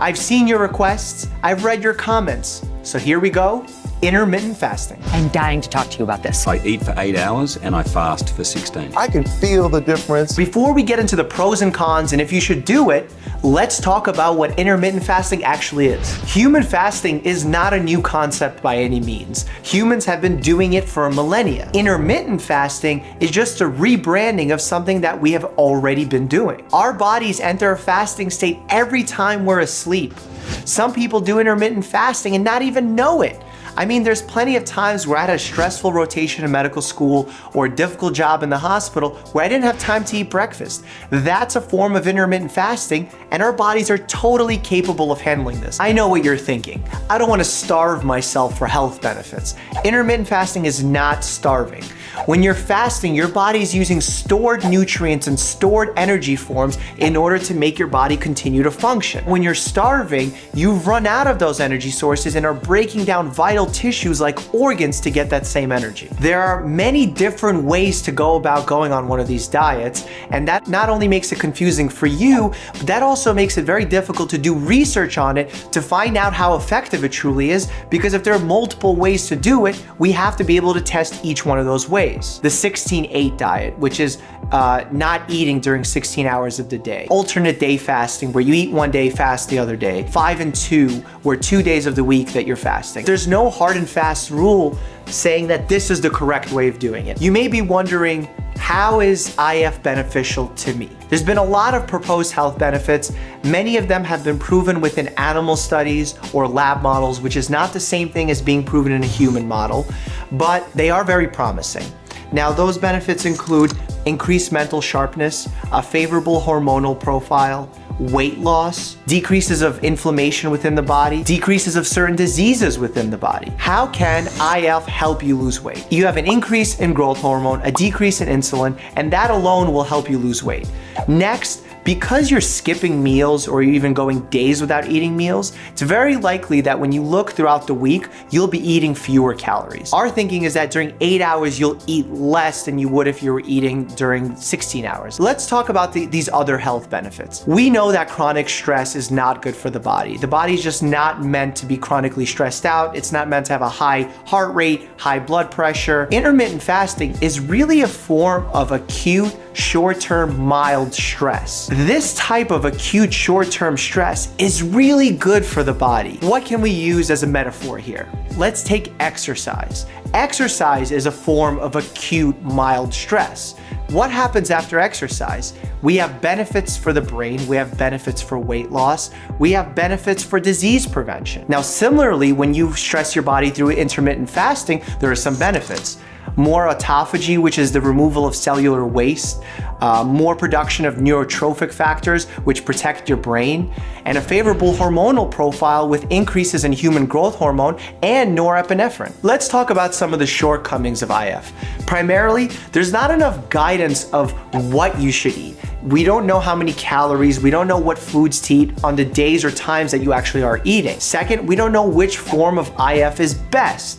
I've seen your requests, I've read your comments. So here we go, intermittent fasting. I'm dying to talk to you about this. I eat for 8 hours and I fast for 16. I can feel the difference. Before we get into the pros and cons and if you should do it, let's talk about what intermittent fasting actually is. Human fasting is not a new concept by any means. Humans have been doing it for millennia. Intermittent fasting is just a rebranding of something that we have already been doing. Our bodies enter a fasting state every time we're asleep. Some people do intermittent fasting and not even know it. I mean, there's plenty of times where I had a stressful rotation in medical school or a difficult job in the hospital where I didn't have time to eat breakfast. That's a form of intermittent fasting, and our bodies are totally capable of handling this. I know what you're thinking. I don't want to starve myself for health benefits. Intermittent fasting is not starving. When you're fasting, your body is using stored nutrients and stored energy forms in order to make your body continue to function. When you're starving, you've run out of those energy sources and are breaking down vital tissues like organs to get that same energy. There are many different ways to go about going on one of these diets, and that not only makes it confusing for you, but that also makes it very difficult to do research on it to find out how effective it truly is, because if there are multiple ways to do it, we have to be able to test each one of those ways. The 16-8 diet, which is not eating during 16 hours of the day. Alternate day fasting, where you eat one day, fast the other day. 5 and 2, where 2 days of the week that you're fasting. There's no hard and fast rule saying that this is the correct way of doing it. You may be wondering, how is IF beneficial to me? There's been a lot of proposed health benefits. Many of them have been proven within animal studies or lab models, which is not the same thing as being proven in a human model, but they are very promising. Now, those benefits include increased mental sharpness, a favorable hormonal profile, weight loss, decreases of inflammation within the body, decreases of certain diseases within the body. How can IF help you lose weight? You have an increase in growth hormone, a decrease in insulin, and that alone will help you lose weight. Next, because you're skipping meals or you're even going days without eating meals, it's very likely that when you look throughout the week, you'll be eating fewer calories. Our thinking is that during 8 hours, you'll eat less than you would if you were eating during 16 hours. Let's talk about these other health benefits. We know that chronic stress is not good for the body. The body's just not meant to be chronically stressed out. It's not meant to have a high heart rate, high blood pressure. Intermittent fasting is really a form of acute, short-term, mild stress. This type of acute short-term stress is really good for the body. What can we use as a metaphor here? Let's take exercise. Exercise is a form of acute, mild stress. What happens after exercise? We have benefits for the brain, we have benefits for weight loss, we have benefits for disease prevention. Now, similarly, when you stress your body through intermittent fasting, there are some benefits. More autophagy, which is the removal of cellular waste, more production of neurotrophic factors, which protect your brain, and a favorable hormonal profile with increases in human growth hormone and norepinephrine. Let's talk about some of the shortcomings of IF. Primarily, there's not enough guidance of what you should eat. We don't know how many calories, we don't know what foods to eat on the days or times that you actually are eating. Second, we don't know which form of IF is best.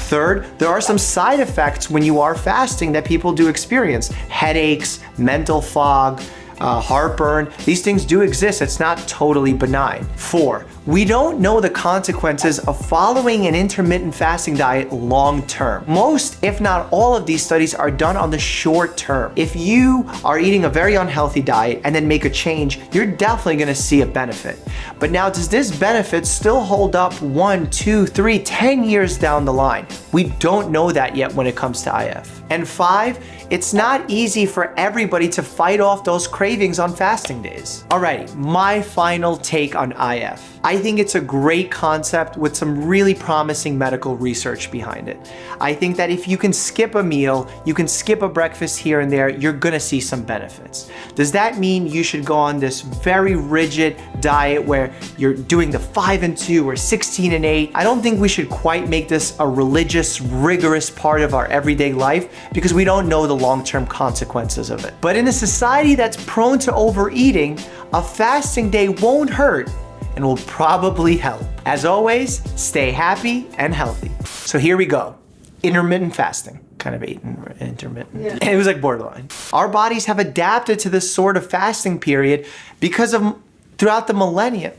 Third, there are some side effects when you are fasting that people do experience. Headaches, mental fog, heartburn. These things do exist. It's not totally benign. 4, we don't know the consequences of following an intermittent fasting diet long term. Most, if not all of these studies are done on the short term. If you are eating a very unhealthy diet and then make a change, you're definitely gonna see a benefit. But now, does this benefit still hold up 1, 2, 3, 10 years down the line? We don't know that yet when it comes to IF. And 5, it's not easy for everybody to fight off those cravings on fasting days. Alrighty, my final take on IF. I think it's a great concept with some really promising medical research behind it. I think that if you can skip a meal, you can skip a breakfast here and there, you're gonna see some benefits. Does that mean you should go on this very rigid diet where you're doing the 5 and 2 or 16 and 8? I don't think we should quite make this a religious, rigorous part of our everyday life because we don't know the long-term consequences of it. But in a society that's prone to overeating, a fasting day won't hurt and will probably help. As always, stay happy and healthy. So here we go. Intermittent fasting. Kind of ate intermittent. Yeah. It was like borderline. Our bodies have adapted to this sort of fasting period because of throughout the millennia.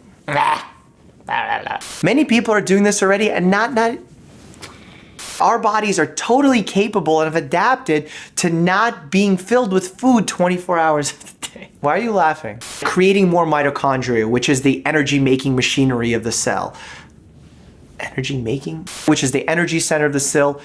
Many people are doing this already and not our bodies are totally capable and have adapted to not being filled with food 24 hours of the day. Why are you laughing? Creating more mitochondria, which is the energy-making machinery of the cell. Energy making? Which is the energy center of the cell.